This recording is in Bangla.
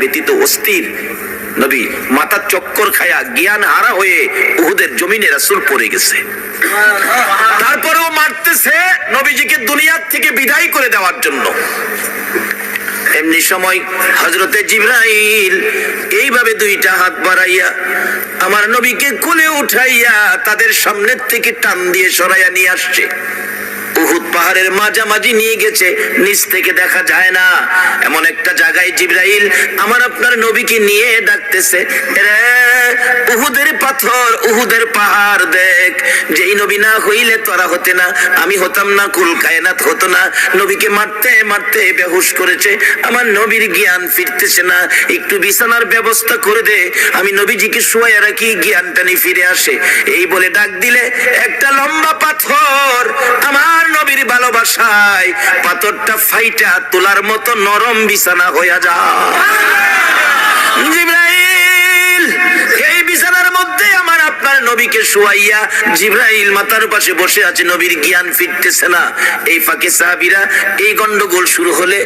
ব্যতীত অস্থির। নবী মাথার চক্কর খায়া জ্ঞান হারা হয়ে উহুদের জমিনে রাসূল পড়ে গেছে। তারপরেও মারতেছে নবীজিকে দুনিয়ার থেকে বিদায় করে দেওয়ার জন্য। এমনি সময় হযরতে জিবরাইল এইভাবে দুইটা হাত বাড়াইয়া আমার নবীকে কোলে উঠাইয়া তাদের সামনের থেকে টান দিয়ে সরাইয়া নিয়ে আসছে। উহুদ পাহাড়ের মাঝামাঝি নিয়ে গেছে, নিচ থেকে দেখা যায় না এমন একটা জায়গায় জিবরাইল আমার আপনার নবীকে নিয়ে ডাকতেছে, রে উহুদের পাথর, উহুদের পাহাড় দেখ, যেই নবী না হইলে তোরা হতে না, আমি হতাম না, কুল কায়নাত হতো না। নবীকে মারতে মারতে বেহুশ করেছে, আমার নবীর জ্ঞান ফিরতেছে না, একটু বিছানার ব্যবস্থা করে দে, আমি নবীজিকে শুয়াইয়া রাখি, জ্ঞানটানি ফিরে আসে। এই বলে ডাক দিলে একটা লম্বা পাথর আমার নবীর ভালোবাসায় পাথরটা ফাইটা তোলার মতো নরম বিছানা হইয়া যায়। জিবরাইল এই বিছানার মধ্যে আমার আপনার নবীকে শুয়াইয়া জিবরাইল মাথার পাশে বসে আছে, নবীর জ্ঞান ফিরতেছে না। এই ফাঁকে সাহাবীরা এই গন্ডগোল শুরু হলে